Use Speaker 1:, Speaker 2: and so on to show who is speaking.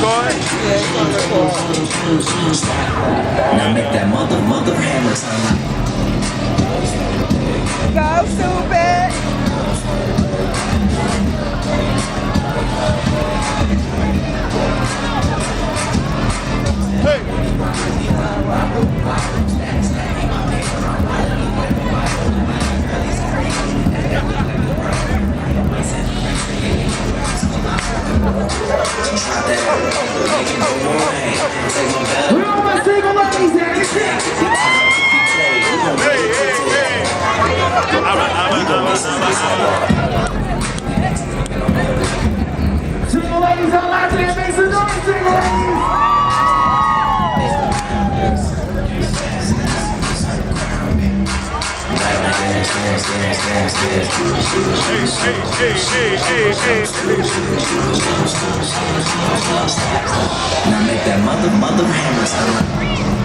Speaker 1: record?
Speaker 2: Yeah, it's on record.
Speaker 3: Now make that mother hammer sound like.
Speaker 2: Go, stupid.
Speaker 3: Where are my single ladies at?
Speaker 1: Hey.
Speaker 3: Single ladies on last name, make some noise, single ladies! Now make that mother hammer sound like.